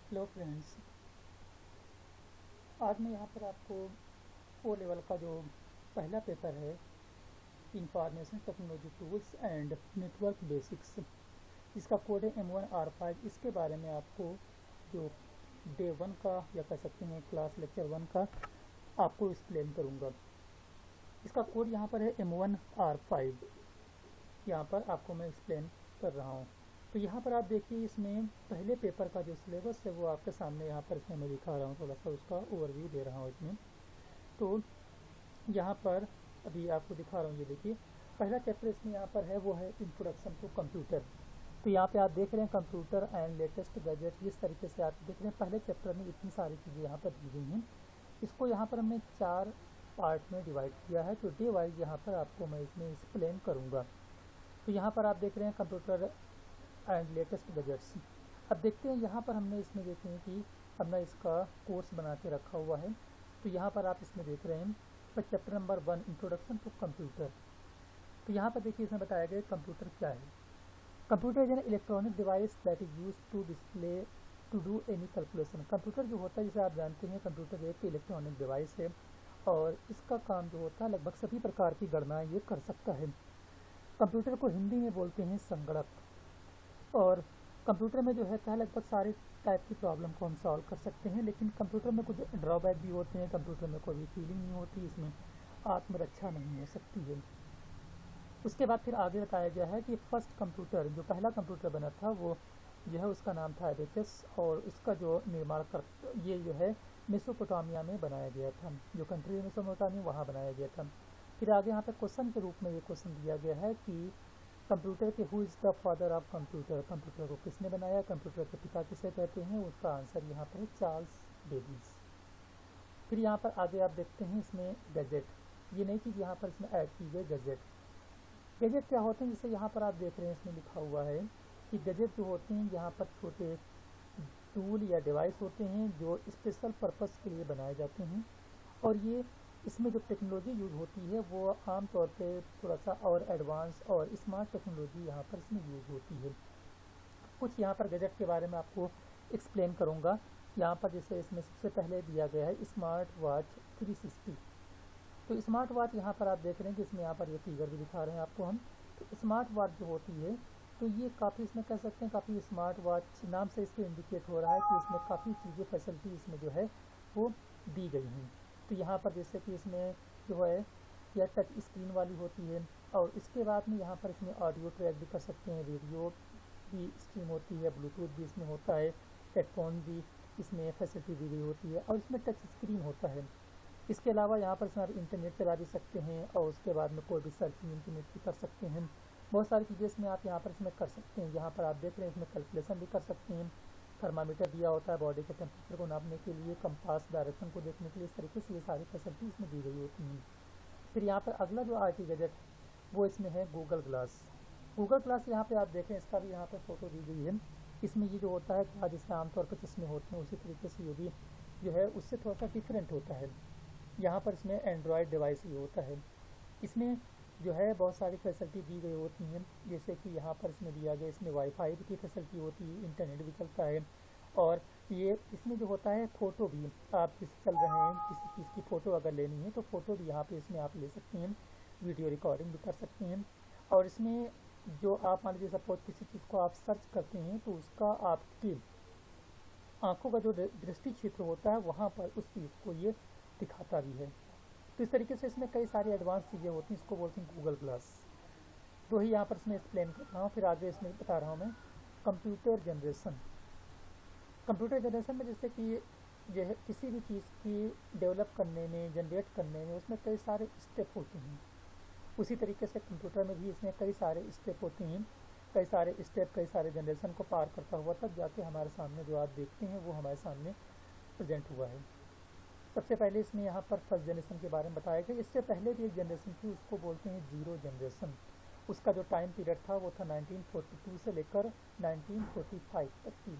Hello friends. आज मैं यहाँ पर आपको ओ लेवल का जो पहला पेपर है, information technology tools and network basics, इसका कोड है M1R5, इसके बारे में आपको जो डे 1 का या कह सकते हैं क्लास लेक्चर 1 का आपको एक्सप्लेन करूँगा। इसका कोड यहाँ पर है M1R5, यहाँ पर आपको मैं एक्सप्लेन कर रहा हूँ। तो यहाँ पर आप देखिए, इसमें पहले पेपर का जो सिलेबस है वो आपके सामने यहाँ पर इसमें मैं दिखा रहा हूँ, थोड़ा सा उसका ओवरव्यू दे रहा हूँ इसमें। तो यहाँ पर अभी आपको दिखा रहा हूँ, ये देखिए पहला चैप्टर इसमें यहाँ पर है वो है इंट्रोडक्शन टू कंप्यूटर। तो यहाँ पे आप देख रहे हैं कंप्यूटर एंड लेटेस्ट गैजेट, इस तरीके से आप देख रहे हैं पहले चैप्टर में इतनी सारी चीज़ें यहाँ पर दी गई हैं। इसको यहाँ पर हमने 4 पार्ट में डिवाइड किया है, तो डे वाइज यहाँ पर आपको मैं इसमें एक्सप्लेन करूँगा। तो यहाँ पर आप देख रहे हैं कंप्यूटर एंड लेटेस्ट गैजेट्स। अब देखते हैं यहाँ पर हमने इसमें देखे हैं कि हमने इसका कोर्स बना के रखा हुआ है। तो यहाँ पर आप इसमें देख रहे हैं पर chapter number 1 introduction to computer. तो यहाँ पर देखिए इसमें बताया गया कंप्यूटर क्या है। Computer is an electronic device that is use to display to do any calculation. Computer जो होता है, जैसे आप जानते हैं कंप्यूटर एक इलेक्ट्रॉनिक डिवाइस है और इसका काम जो होता है लगभग सभी प्रकार की गणनाएं ये कर सकता है। कंप्यूटर को हिंदी में बोलते हैं संगणक, और कंप्यूटर में जो है लगभग सारे टाइप की प्रॉब्लम को हम सॉल्व कर सकते हैं, लेकिन कंप्यूटर में कुछ ड्रॉबैक भी होते हैं। कंप्यूटर में कोई भी फीलिंग नहीं होती, इसमें आत्मरक्षा नहीं हो सकती है। उसके बाद फिर आगे बताया गया है कि फर्स्ट कंप्यूटर, जो पहला कंप्यूटर बना था वो जो है उसका नाम था एबेकस, और इसका जो निर्माण कर ये जो है मेसोपोटामिया में बनाया गया था, जो कंट्री है मेसोपोटामिया वहाँ बनाया गया था। फिर आगे यहाँ पे क्वेश्चन के रूप में ये क्वेश्चन दिया गया है कि कंप्यूटर के who is the father of computer, computer को किसने बनाया, कंप्यूटर के पिता किसे कहते हैं, उसका आंसर यहाँ पर है चार्ल्स बेबेज। फिर यहाँ पर आगे आप देखते हैं इसमें गैजेट, ये नहीं कि यहाँ पर इसमें ऐड की गई गैजेट। गैजेट क्या होते हैं, जैसे यहाँ पर आप देख रहे हैं इसमें लिखा हुआ है कि गैजेट जो होते हैं यहाँ पर छोटे टूल या डिवाइस होते हैं जो स्पेशल पर्पस के लिए बनाए जाते हैं, और ये इसमें जो टेक्नोलॉजी यूज़ होती है वो आमतौर पे थोड़ा सा और एडवांस और स्मार्ट टेक्नोलॉजी यहाँ पर इसमें यूज़ होती है। कुछ यहाँ पर गैजेट के बारे में आपको एक्सप्लेन करूँगा। यहाँ पर जैसे इसमें सबसे पहले दिया गया है स्मार्ट वॉच 360। तो स्मार्ट वॉच यहाँ पर आप देख रहे हैं कि इसमें यहाँ पर ये फिगर भी दिखा रहे हैं आपको हम। तो स्मार्ट वॉच जो होती है तो ये काफ़ी, इसमें कह सकते हैं काफ़ी स्मार्ट वॉच नाम से इससे इंडिकेट हो रहा है कि इसमें काफ़ी चीज़ें फैसिलिटी इसमें जो है वो दी गई हैं। तो यहाँ पर जैसे कि इसमें जो है यह टच स्क्रीन वाली होती है, और इसके बाद में यहाँ पर इसमें ऑडियो ट्रैक भी कर सकते हैं, रेडियो भी स्ट्रीम होती है, ब्लूटूथ भी इसमें होता है, हेडफोन भी इसमें फैसिलिटी दी गई होती है, और इसमें टच स्क्रीन होता है। इसके अलावा यहाँ पर इसमें आप इंटरनेट चला भी सकते हैं, और उसके बाद में कोई भी सर्चिंग इंटरनेट भी कर सकते हैं। बहुत सारी चीज़ें इसमें आप यहाँ पर इसमें कर सकते हैं। यहाँ पर आप देख रहे हैं इसमें कैलकुलेशन भी कर सकते हैं, थर्मामीटर दिया होता है बॉडी के टेम्परेचर को नापने के लिए, कंपास डायरेक्शन को देखने के लिए, इस तरीके से ये सारी फैसिलिटी इसमें दी गई होती हैं। फिर यहाँ पर अगला जो आईटी गैजेट वो इसमें है गूगल ग्लास। गूगल ग्लास यहाँ पे आप देखें, इसका भी यहाँ पे फ़ोटो दी गई है। इसमें ये जो होता है जिसमें आमतौर पर चश्मे होते हैं, उसी तरीके से ये भी जो है उससे थोड़ा सा डिफरेंट होता है। यहाँ पर इसमें एंड्रॉयड डिवाइस ही होता है। इसमें जो है बहुत सारी फैसिलिटी दी गई होती हैं, जैसे कि यहाँ पर इसमें दिया गया, इसमें वाईफाई की फैसिलिटी होती है, इंटरनेट भी चलता है, और ये इसमें जो होता है फ़ोटो भी, आप जिस चल रहे हैं किसी चीज़ की फ़ोटो अगर लेनी है तो फ़ोटो भी यहाँ पे इसमें आप ले सकते हैं, वीडियो रिकॉर्डिंग भी कर सकते हैं। और इसमें जो आप मान लीजिए सपोज किसी चीज़ को आप सर्च करते हैं तो उसका आपकी आँखों का जो दृष्टि क्षेत्र होता है वहाँ पर उस चीज़ को ये दिखाता भी है। तो इस तरीके से इसमें कई सारी एडवांस चीज़ें होती हैं, इसको बोलते हैं गूगल ग्लास। तो ही यहाँ पर इसमें एक्सप्लेन कर रहा हूँ। फिर आगे इसमें बता रहा हूँ मैं कंप्यूटर जनरेशन। कंप्यूटर जनरेशन में जैसे कि जो है किसी भी चीज़ की डेवलप करने में, जनरेट करने में उसमें कई सारे स्टेप होते हैं, उसी तरीके से कंप्यूटर में भी इसमें कई सारे स्टेप होते हैं, कई सारे स्टेप कई सारे जनरेशन को पार करता हुआ तब जाके हमारे सामने जो आप देखते हैं वो हमारे सामने प्रेजेंट हुआ है। सबसे पहले इसमें यहाँ पर फर्स्ट जनरेशन के बारे में बताया गया। इससे पहले भी एक जनरेशन थी, उसको बोलते हैं जीरो जनरेशन। उसका जो टाइम पीरियड था वो था 1942 से लेकर 1945 तक की।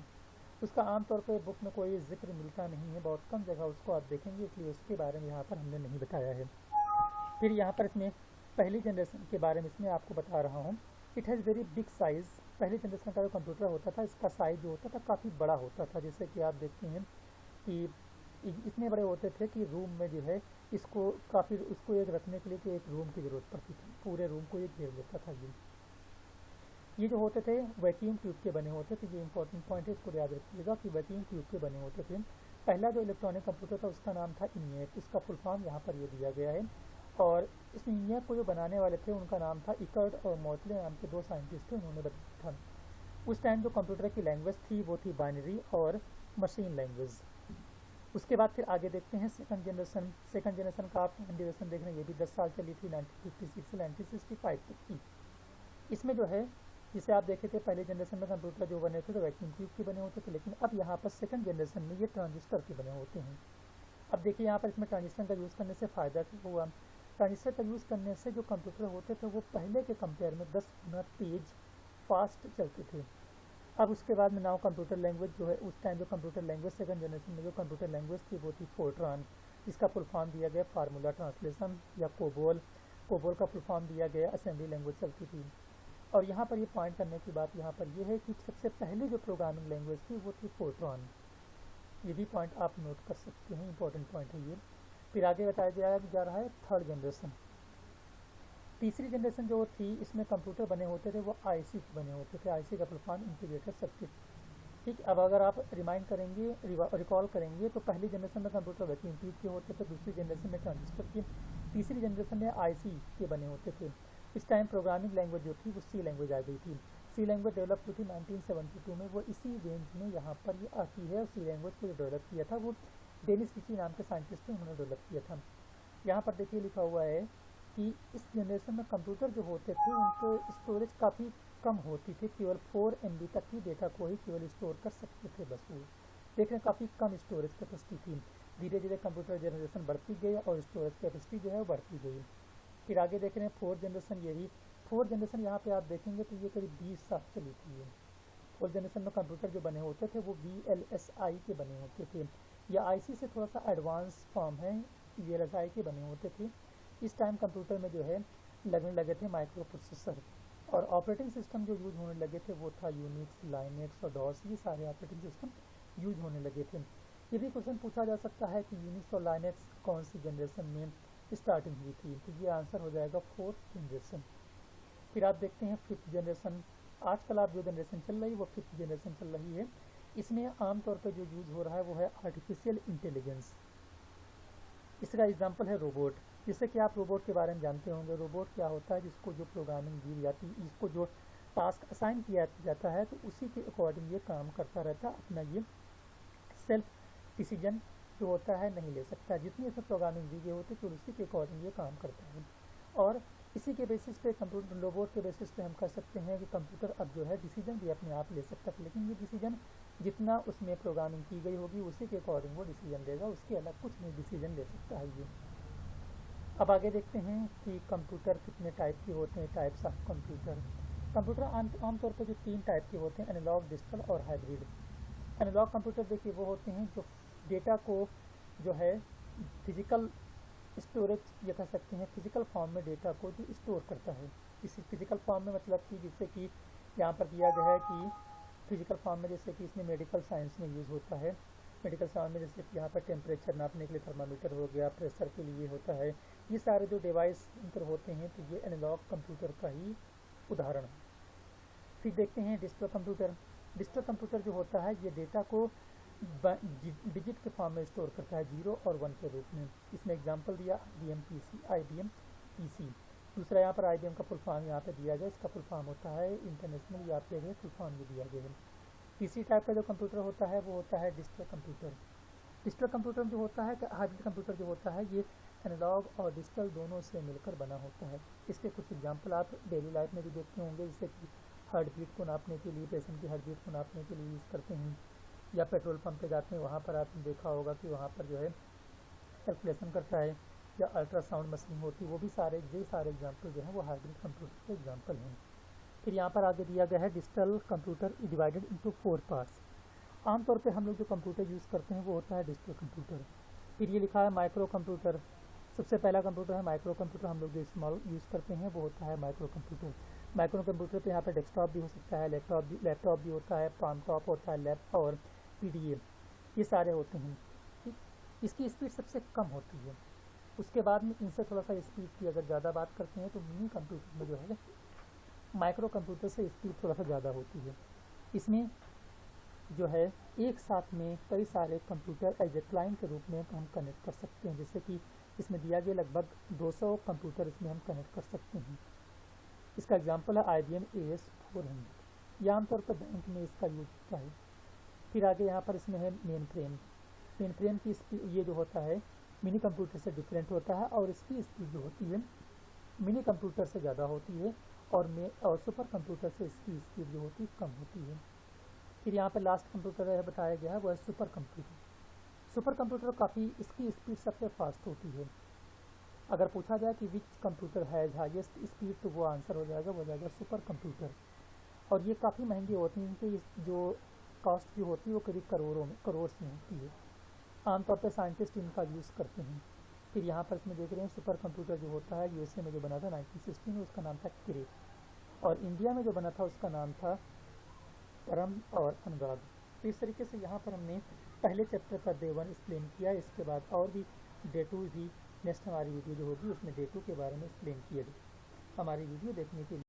उसका आमतौर पर बुक में कोई जिक्र मिलता नहीं है, बहुत कम जगह उसको आप देखेंगे, इसलिए उसके बारे में यहाँ पर हमने नहीं बताया है। फिर यहाँ पर इसमें पहली जनरेशन के बारे में इसमें आपको बता रहा हूँ। It has very big size पहले जनरेशन का जो कंप्यूटर होता था इसका साइज़ जो होता था काफ़ी बड़ा होता था, जैसे कि आप देखते हैं कि इतने बड़े होते थे कि रूम में जो है इसको काफ़ी उसको एक रखने के लिए कि एक रूम की ज़रूरत पड़ती थी, पूरे रूम को ये घेर लेता था। ये जो होते थे वैक्यूम ट्यूब के बने होते थे। ये इंपॉर्टेंट पॉइंट है, इसको याद रखिएगा कि वैक्यूम ट्यूब के बने होते थे। पहला जो इलेक्ट्रॉनिक कंप्यूटर था उसका नाम था ENIAC, इसका फुल फॉर्म यहाँ पर ये दिया गया है। और इस ENIAC को जो बनाने वाले थे उनका नाम था इकर्ट और मोटले नाम के दो साइंटिस्ट थे, उन्होंने बताया था। उस टाइम जो कंप्यूटर की लैंग्वेज थी वो थी बाइनरी और मशीन लैंग्वेज। उसके बाद फिर आगे देखते हैं सेकंड जनरेशन का आप ड्यूरेशन देख रहे हैं, ये भी 10 साल चली थी, 1956 से 1965 तक की। इसमें जो है जिसे आप देखे थे पहले जनरेशन में कंप्यूटर जो बने थे तो वैक्यूम ट्यूब के बने होते थे, लेकिन अब यहाँ पर सेकंड जनरेशन में ये ट्रांजिस्टर के बने होते हैं। अब देखिए यहाँ पर इसमें ट्रांजिस्टर का यूज़ करने से फ़ायदा क्या हुआ। ट्रांजिस्टर का यूज़ करने से जो कंप्यूटर होते थे वो पहले के कंपेयर में 10 गुना तेज फास्ट चलते थे। अब उसके बाद में नाउ कंप्यूटर लैंग्वेज जो है, उस टाइम जो कंप्यूटर लैंग्वेज सेकंड जनरेशन में जो कंप्यूटर लैंग्वेज थी वो थी फोर्ट्रान, जिसका फुल फॉर्म दिया गया फार्मूला ट्रांसलेशन या कोबोल का फुल फॉर्म दिया गया असेंबली लैंग्वेज चलती थी। और यहाँ पर ये पॉइंट करने की बात यहाँ पर ये है कि सबसे पहले जो प्रोग्रामिंग लैंग्वेज थी वो थी फोर्ट्रान। ये भी पॉइंट आप नोट कर सकते हैं, इंपॉर्टेंट पॉइंट है ये। फिर आगे बताया जा रहा है थर्ड जनरेशन। तीसरी जनरेशन जो थी इसमें कंप्यूटर बने होते थे वो आईसी के बने होते थे, आईसी का फुल फॉर्म इंटीग्रेटेड सर्किट। ठीक, अब अगर आप रिमाइंड करेंगे रिकॉल करेंगे तो पहली जनरेशन में कंप्यूटर वैक्यूम ट्यूब के होते थे, दूसरी जनरेशन में ट्रांजिस्टर के, तीसरी जनरेशन में आईसी के बने होते थे। इस टाइम प्रोग्रामिंग लैंग्वेज जो थी वो सी लैंग्वेज आ गई थी। सी लैंग्वेज डेवलप हुई थी 1972 में, वो इसी रेंज में यहाँ पर ये आती है। और सी लैंग्वेज को जो डेवलप किया था वो डेनिस रीची नाम के साइंटिस्ट ने उन्होंने डेवलप किया था। यहाँ पर देखिए लिखा हुआ है कि इस जनरेशन में कंप्यूटर जो होते थे उनके स्टोरेज काफ़ी कम होती थी, केवल 4 MB तक की डेटा को ही केवल स्टोर कर सकते थे बस। वो देख रहे हैं काफ़ी कम स्टोरेज कैपेसिटी थी। धीरे धीरे कंप्यूटर जनरेशन बढ़ती गई और स्टोरेज कैपेसिटी जो है वो बढ़ती गई। फिर आगे देख रहे हैं फोर्थ जनरेशन। ये भी फोर्थ जनरेशन यहाँ पे आप देखेंगे तो ये करीब 20 साल चली थी। फोर्थ जनरेशन में कंप्यूटर जो बने होते थे वो VLSI के बने होते थे, या IC से थोड़ा सा एडवांस फॉर्म है, VLSI के बने होते थे। इस टाइम कंप्यूटर में जो है लगने लगे थे माइक्रो प्रोसेसर, और ऑपरेटिंग सिस्टम जो यूज होने लगे थे वो था यूनिक्स, लाइनेक्स और डॉस। ये सारे ऑपरेटिंग सिस्टम यूज होने लगे थे। ये भी क्वेश्चन पूछा जा सकता है कि यूनिक्स और लाइनेक्स कौन सी जनरेशन में स्टार्टिंग हुई थी, तो ये आंसर हो जाएगा फोर्थ जनरेशन। फिर आप देखते हैं फिफ्थ जनरेशन। आजकल आप जो जनरेशन चल रही है वो फिफ्थ जनरेशन चल रही है। इसमें आमतौर पर जो यूज़ हो रहा है वो है आर्टिफिशियल इंटेलिजेंस। इसका एग्जांपल है रोबोट। जैसे कि आप रोबोट के बारे में जानते होंगे, रोबोट क्या होता है, जिसको जो प्रोग्रामिंग दी जाती है, इसको जो टास्क असाइन किया जाता है तो उसी के अकॉर्डिंग ये काम करता रहता है। अपना ये सेल्फ डिसीजन जो होता है नहीं ले सकता, जितनी इसमें प्रोग्रामिंग दी गई होती है तो उसी के अकॉर्डिंग ये काम करता है। और इसी के बेसिस पे कंप्यूटर रोबोट के बेसिस पे हम कह सकते हैं कि कंप्यूटर अब जो है डिसीजन भी अपने आप ले सकता है, लेकिन ये डिसीजन जितना उसमें प्रोग्रामिंग की गई होगी उसी के अकॉर्डिंग वो डिसीजन लेगा, उसके अलग कुछ नहीं डिसीजन ले सकता है ये। अब आगे देखते हैं कि कंप्यूटर कितने टाइप के होते हैं, टाइप्स ऑफ कंप्यूटर। कंप्यूटर आमतौर पर जो 3 टाइप के होते हैं, एनालॉग, डिजिटल और हाइब्रिड। एनालॉग कंप्यूटर देखिए वो होते हैं जो डेटा को जो है फिजिकल स्टोरेज या कह सकते हैं फिजिकल फॉर्म में डेटा को जो स्टोर करता है। इसी फिजिकल फॉर्म में मतलब कि जैसे कि यहाँ पर दिया गया है कि फिजिकल फॉर्म में जैसे कि इसमें मेडिकल साइंस में यूज़ होता है। मेडिकल साइंस में जैसे कि यहाँ पर टेम्परेचर नापने के लिए थर्मामीटर हो गया, प्रेशर के लिए होता है, ये सारे जो डिवाइस अंतर होते हैं तो ये एनालॉग कंप्यूटर का ही उदाहरण है। फिर देखते हैं डिजिटल कंप्यूटर। डिजिटल कंप्यूटर जो होता है ये डेटा को डिजिट के फॉर्म में स्टोर करता है, 0 और 1 के रूप में। इसमें एग्जांपल दिया IBM PC। दूसरा यहाँ पर IBM का फुल फॉर्म यहाँ पे दिया गया, इसका फुल फॉर्म होता है इंटरनेशनल, या फिर फुल फॉर्म भी दिया गया है। तीसरी टाइप का जो कंप्यूटर होता है वो होता है डिजिटल कंप्यूटर। डिजिटल कंप्यूटर जो होता है, हाइब्रिड कंप्यूटर जो होता है, ये एनालॉग और डिजिटल दोनों से मिलकर बना होता है। इसके कुछ एग्जाम्पल आप डेली लाइफ में भी देखते होंगे, जैसे कि हार्ट बीट को नापने के लिए, पेशेंट की हार्ट बीट को नापने के लिए यूज़ करते हैं, या पेट्रोल पंप पे जाते हैं वहाँ पर आपने देखा होगा कि वहाँ पर जो है कैलकुलेशन करता है, या अल्ट्रासाउंड मशीन होती है, वो भी सारे एग्जाम्पल जो हैं वो हाइब्रिड कंप्यूटर के एग्जाम्पल हैं। फिर यहाँ पर आगे दिया गया है digital computer divided into 4 parts. आमतौर पे हम लोग जो कंप्यूटर यूज़ करते हैं वो होता है डिजिटल कंप्यूटर। फिर ये लिखा है माइक्रो कंप्यूटर। सबसे पहला कंप्यूटर है माइक्रो कंप्यूटर, हम लोग जो इस्तेमाल यूज़ करते हैं वो होता है माइक्रो कंप्यूटर। माइक्रो कंप्यूटर पे यहाँ पर डेस्कटॉप भी हो सकता है, लैपटॉप भी होता है, पाम टॉप होता है, लैप और पीडीए, ये सारे होते हैं। ठीक, इसकी स्पीड सबसे कम होती है। उसके बाद में इनसे थोड़ा सा स्पीड की अगर ज़्यादा बात करते हैं तो मिनी कंप्यूटर में जो है माइक्रो कंप्यूटर से स्पीड थोड़ा सा ज़्यादा होती है। इसमें जो है एक साथ में कई सारे कंप्यूटर एज ए क्लाइंट के रूप में हम कनेक्ट कर सकते हैं, जैसे कि इसमें दिया गया लगभग 200 कंप्यूटर इसमें हम कनेक्ट कर सकते हैं। इसका एग्जांपल है IBM AS400, यह आमतौर पर बैंक में इसका यूज होता है। फिर आगे यहाँ पर इसमें है मेन फ्रेम की स्पीड, ये जो होता है मिनी कंप्यूटर से डिफरेंट होता है और इसकी स्पीड जो होती है मिनी कंप्यूटर से ज़्यादा होती है और सुपर कंप्यूटर से इसकी स्पीड जो होती है कम होती है। फिर यहाँ पर लास्ट कंप्यूटर है बताया गया है, वो है सुपर कंप्यूटर काफ़ी इसकी स्पीड सबसे फास्ट होती है। अगर पूछा जाए कि विच कंप्यूटर हैज़ हाईएस्ट स्पीड तो वो आंसर हो जाएगा सुपर कंप्यूटर। और ये काफ़ी महंगी होती हैं, इनकी जो कॉस्ट जो होती है वो करीब करोड़ में होती है। आमतौर पर साइंटिस्ट इनका यूज़ करते हैं। फिर यहाँ पर इसमें देख रहे हैं सुपर कंप्यूटर जो होता है USA में जो बना था 1960 में, उसका नाम था क्रे, और इंडिया में जो बना था उसका नाम था परम और अनुराग। तो इस तरीके से यहाँ पर हमने पहले चैप्टर का डे 1 एक्सप्लेन किया। इसके बाद और भी डे 2 भी नेक्स्ट हमारी वीडियो जो होगी उसमें डे 2 के बारे में एक्सप्लेन किया जाए। हमारी वीडियो देखने के लिए